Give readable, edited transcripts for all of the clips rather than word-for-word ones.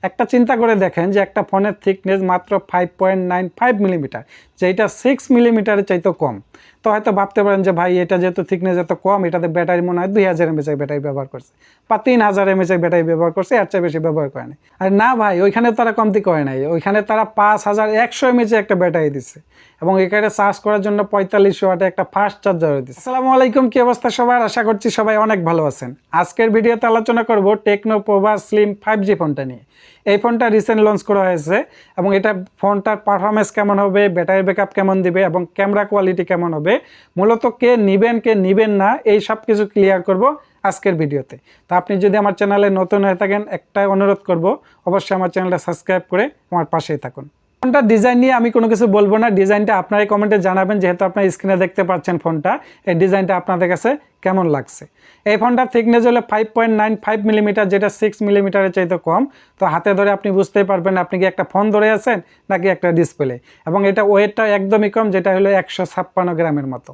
একটা চিন্তা করে দেখেন যে একটা ফোনের থিকনেস মাত্র 5.95 মিলিমিটার, যেটা 6 মিলিমিটারের চাইতেও কম। তো হয়তো ভাবতে পারেন যে ভাই এটা যেহেতু থিকনেস এত কম, এটাতে ব্যাটারি মনে হয় 2000 এমএচের ব্যাটারি ব্যবহার করছে বা 3000 এমএচের ব্যাটারি ব্যবহার করছে, এর চেয়ে বেশি ব্যবহার করে নাই। আর না ভাই, ওইখানে তারা কমতি করে নাই, ওইখানে তারা 5100 এমএচের একটা ব্যাটারি দিচ্ছে এবং এখানে চার্জ করার জন্য 4500 ওয়াটের একটা ফাস্ট চার্জার দিচ্ছে। আসসালামু আলাইকুম, কি অবস্থা সবার? আশা করছি সবাই অনেক ভালো আছেন। আজকের ভিডিওতে আলোচনা করব টেকনো পোভা স্লিম 5G ফোনটা নিয়ে। এই ফোনটা রিসেন্ট লঞ্চ করা হয়েছে এবং এটা ফোনটার পারফরমেন্স কেমন হবে, ব্যাটারি ব্যাকআপ কেমন দিবে এবং ক্যামেরা কোয়ালিটি কেমন হবে, মূলত কে নিবেন না, এই সব কিছু ক্লিয়ার করব আজকের ভিডিওতে। তো আপনি যদি আমার চ্যানেলে নতুন হয়ে থাকেন, একটা অনুরোধ করব, অবশ্যই আমার চ্যানেলটা সাবস্ক্রাইব করে আমার পাশেই থাকুন। ফোনটা ডিজাইন নিয়ে আমি কোনো কিছু বলবো না, ডিজাইনটা আপনারাই কমেন্টে জানাবেন, যেহেতু আপনার স্ক্রিনে দেখতে পাচ্ছেন ফোনটা, এই ডিজাইনটা আপনাদের কাছে কেমন লাগছে। এই ফোনটার থিকনেস হলো 5.95 মিলিমিটার, যেটা 6 মিলিমিটারের চাইতে কম। তো হাতে ধরে আপনি বুঝতেই পারবেন আপনি কি একটা ফোন ধরে আছেন নাকি একটা ডিসপ্লে। এবং এটা ওয়েটটা একদমই কম, যেটা হলো 156 গ্রামের মতো।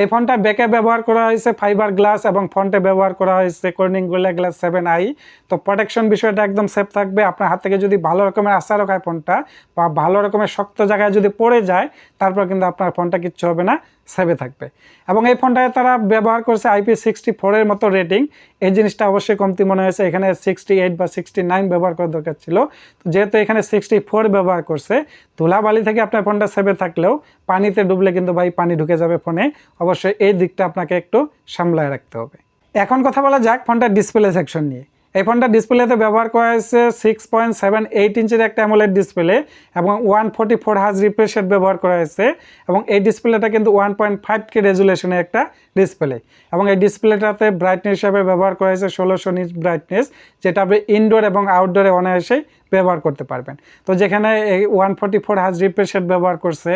এই ফোনটা ব্যাকে ব্যবহার করা হয়েছে ফাইবার গ্লাস এবং ফ্রন্টে ব্যবহার করা হয়েছে কর্নিং গোরিল্লা গ্লাস 7i। তো প্রোটেকশন বিষয়টা একদম সেফ থাকবে। আপনার হাত থেকে যদি ভালো রকমের আসারও খায় ফোনটা বা ভালো রকমের শক্ত জায়গায় যদি পড়ে যায়, তারপর কিন্তু আপনার ফোনটা কিচ্ছু হবে না, সেভে থাকবে। এবং এই ফোনটায় তারা ব্যবহার করছে IP64 এর মতো রেটিং। এই জিনিসটা অবশ্যই কমতি মনে হয়েছে, এখানে 68 বা 69 ব্যবহার করার দরকার ছিল। তো যেহেতু এখানে 64 ব্যবহার করছে, ধুলাবালি থেকে আপনার ফোনটা সেভে থাকলেও পানিতে ডুবলে কিন্তু ভাই পানি ঢুকে যাবে ফোনে। অবশ্যই এই দিকটা আপনাকে একটু সামলায় রাখতে হবে। এখন কথা বলা যাক ফোনটার ডিসপ্লে সেকশন নিয়ে। এই ফোনটা ডিসপ্লেতে ব্যবহার করা হয়েছে 6.78 ইঞ্চির একটা অ্যামোলেড ডিসপ্লে এবং 144 হার্জ রিফ্রেশ রেট ব্যবহার করা হয়েছে। এবং এই ডিসপ্লেটা কিন্তু 1.5K রেজুলেশনের একটা ডিসপ্লে। এবং এই ডিসপ্লেটাতে ব্রাইটনেস হিসাবে ব্যবহার করা হয়েছে 1600 নিট ব্রাইটনেস, যেটা আপনি ইনডোর এবং আউটডোরে অনায়াসেই ব্যবহার করতে পারবেন। তো যেখানে এই 144 হার্জ রিফ্রেশ রেট ব্যবহার করছে,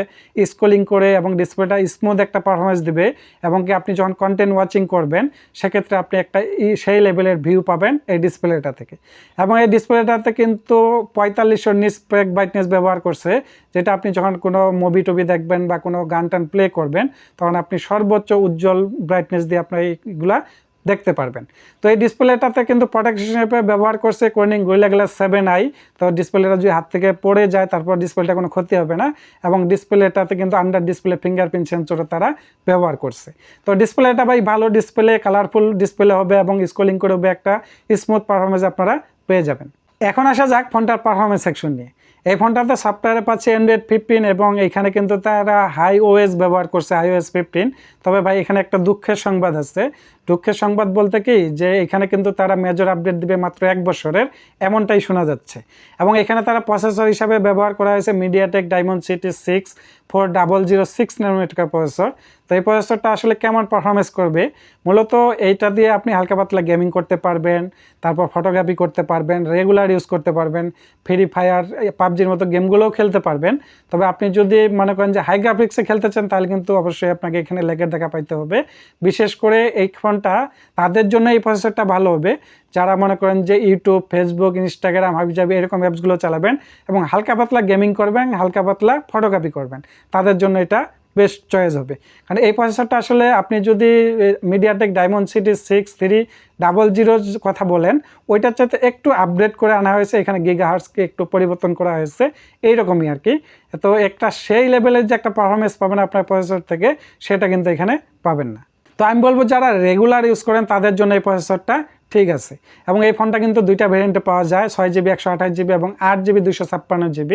স্ক্রলিং করে এবং ডিসপ্লেটা স্মুথ একটা পারফরমেন্স দিবে এবং কি আপনি যখন কন্টেন্ট ওয়াচিং করবেন সেক্ষেত্রে আপনি একটা সেই লেভেলের ভিউ পাবেন এই ডিসপ্লেটা থেকে। এবং এই ডিসপ্লেটাতে কিন্তু 4500 নিটস ব্রাইটনেস ব্যবহার করছে, যেটা আপনি যখন কোনো মুভি টুভি দেখবেন বা কোনো গান টান প্লে করবেন তখন আপনি সর্বোচ্চ উজ্জ্বল ব্রাইটনেস দিয়ে আপনার এইগুলা দেখতে পারবেন। তো এই ডিসপ্লেটাতে কিন্তু প্রোটেকশন হিসেবে ব্যবহার করছে কর্নিং গোরিল্লা গ্লাস 7i। তো ডিসপ্লেটা যদি হাত থেকে পড়ে যায় তারপর ডিসপ্লেটা কোনো ক্ষতি হবে না। এবং ডিসপ্লেটাতে কিন্তু আন্ডার ডিসপ্লে ফিঙ্গারপ্রিন্ট সেন্সরও তারা ব্যবহার করছে। তো ডিসপ্লেটা ভাই ভালো ডিসপ্লে, কালারফুল ডিসপ্লে হবে এবং স্ক্রলিং করে হবে একটা স্মুথ পারফরমেন্স আপনারা পেয়ে যাবেন। এখন আসা যাক ফোনটার পারফরমেন্স সেকশন নিয়ে। এই ফোনটাতে সফটওয়্যারে পাচ্ছে অ্যান্ড্রয়েড 15 এবং এখানে কিন্তু তারা হাই ওএস ব্যবহার করছে, iOS 15। তবে ভাই এখানে একটা দুঃখের সংবাদ আছে। দুঃখের সংবাদ বলতে কি, যে এখানে কিন্তু তারা মেজর আপডেট দিবে মাত্র 1 বছরের, এমনটাই শোনা যাচ্ছে। এবং এখানে তারা প্রসেসর হিসাবে ব্যবহার করা হয়েছে মিডিয়াটেক ডায়মন্ডসিটি 64006 ন্যানোমিটার প্রসেসর। তো এই প্রসেসরটা আসলে কেমন পারফরমেন্স করবে, মূলত এইটা দিয়ে আপনি হালকা পাতলা গেমিং করতে পারবেন, তারপর ফটোগ্রাফি করতে পারবেন, রেগুলার ইউজ করতে পারবেন, ফ্রি ফায়ার, পাবজির মতো গেমগুলোও খেলতে পারবেন। তবে আপনি যদি মনে করেন যে হাই গ্রাফিক্সে খেলতে চান তাহলে কিন্তু অবশ্যই আপনাকে এখানে লেগের দেখা পাইতে হবে। বিশেষ করে এই ফোনটা তাদের জন্য এই প্রসেসরটা ভালো হবে যারা মনে করেন যে ইউটিউব, ফেসবুক, ইনস্টাগ্রাম, হাবিজাবি এরকম অ্যাপসগুলো চালাবেন এবং হালকা পাতলা গেমিং করবেন, হালকা পাতলা ফটোগ্রাফি করবেন, তাদের জন্য এটা বেস্ট চয়েস হবে। কারণ এই প্রসেসরটা আসলে আপনি যদি মিডিয়াটেক ডায়মন্ডসিটি 6300 কথা বলেন, ওইটার চাইতে একটু আপডেট করে আনা হয়েছে, এখানে গিগাহার্টজকে একটু পরিবর্তন করা হয়েছে, এইরকমই আর কি। তো একটা সেই লেভেলের যে একটা পারফরমেন্স পাবেন আপনার প্রসেসর থেকে, সেটা কিন্তু এখানে পাবেন না। তো আমি বলবো যারা রেগুলার ইউজ করেন তাদের জন্য এই প্রসেসরটা ঠিক আছে। এবং এই ফোনটা কিন্তু দুইটা ভেরিয়েন্টে পাওয়া যায়, 6GB 128GB এবং 8GB 256GB।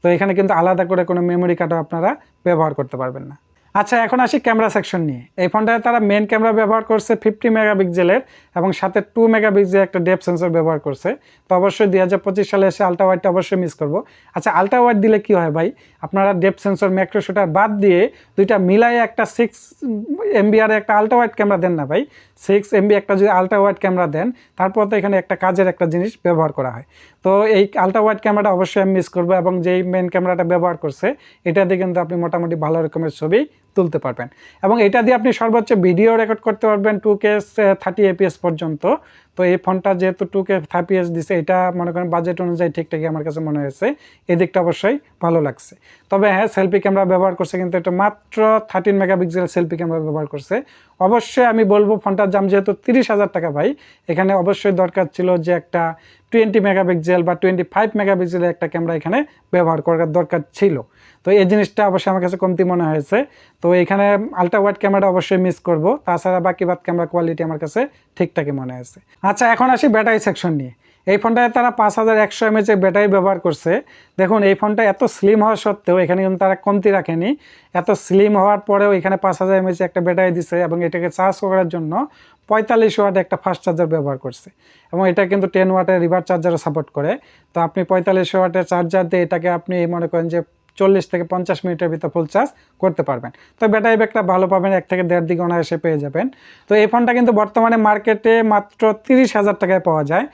তো এখানে কিন্তু আলাদা করে কোনো মেমোরি কার্ডও আপনারা ব্যবহার করতে পারবেন না। আচ্ছা, এখন আসি ক্যামেরা সেকশন নিয়ে। এই ফোনটায় তারা মেন ক্যামেরা ব্যবহার করছে 50 মেগাপিক্সেলের এবং সাথে 2 মেগাপিক্সেলের একটা ডেপথ সেন্সর ব্যবহার করছে। তো অবশ্যই 2025 সালে এসে আলট্রা ওয়াইডটা অবশ্যই মিস করবো। আচ্ছা, আলট্রা ওয়াইড দিলে কি হয় ভাই, আপনারা ডেপথ সেন্সর, ম্যাক্রো শুটার বাদ দিয়ে দুইটা মিলাই একটা 6MB আর একটা আলট্রা ওয়াইড ক্যামেরা দেন না ভাই। 6MB একটা যদি আলট্রা ওয়াইড ক্যামেরা দেন, তারপর তো এখানে একটা কাজের একটা জিনিস ব্যবহার করা হয়। তো এই আলট্রা ওয়াইড ক্যামেরাটা অবশ্যই আমি মিস করবো এবং যেই মেন ক্যামেরাটা ব্যবহার করছে এটা দিয়ে কিন্তু আপনি মোটামুটি ভালো রকমের ছবি তুলতে পারবেন। এবং এটা দিয়ে আপনি সর্বোচ্চ ভিডিও রেকর্ড করতে পারবেন 2K 30 APS পর্যন্ত। তো এই ফোনটা যেহেতু 2K 5PS দিছে, এটা মনে করেন বাজেট অনুযায়ী ঠিকঠাকই আমার কাছে মনে হয়েছে, এদিকটা অবশ্যই ভালো লাগছে। তবে হ্যাঁ, সেলফি ক্যামেরা ব্যবহার করছে, কিন্তু এটা মাত্র 13 মেগাপিক্সেল সেলফি ক্যামেরা ব্যবহার করছে। অবশ্যই আমি বলবো ফোনটার দাম যেহেতু 30,000 টাকা ভাই, এখানে অবশ্যই দরকার ছিল যে একটা 20 মেগাপিক্সেল বা 25 মেগাপিক্সেলের একটা ক্যামেরা এখানে ব্যবহার করার দরকার ছিল। তো এই জিনিসটা অবশ্যই আমার কাছে কমতি মনে হয়েছে। তো এখানে আলট্রা ওয়াইড ক্যামেরা অবশ্যই মিস করব, তাছাড়া বাকি বাদ ক্যামেরা কোয়ালিটি আমার কাছে ঠিকঠাকই মনে হয়েছে। আচ্ছা, এখন আসি ব্যাটারি সেকশন নিয়ে। এই ফোনটায় তারা 5100 mAh এর ব্যাটারি ব্যবহার করছে। দেখুন, এই ফোনটা এত স্লিম হওয়া সত্ত্বেও এখানে কিন্তু তারা কমতি রাখেনি। এত স্লিম হওয়ার পরেও এখানে 5000 mAh একটা ব্যাটারি দিছে, এবং এটাকে চার্জ করার জন্য 45 ওয়াট একটা ফাস্ট চার্জার ব্যবহার করছে, এবং এটা কিন্তু 10 ওয়াটের রিভার্স চার্জারও সাপোর্ট করে। তো আপনি 45 ওয়াটের চার্জার দিয়ে এটাকে আপনি মনে করেন যে 40 থেকে 50 মিনিটের ভিতর ফুল চার্জ করতে পারবেন। তো ব্যাটারি ব্যাকটা ভালো পাবেন, 1 থেকে 1.5 দিকে অনায়াসে পেয়ে যাবেন। তো এই ফোনটা কিন্তু বর্তমানে মার্কেটে মাত্র 30,000 টাকায় পাওয়া যায়।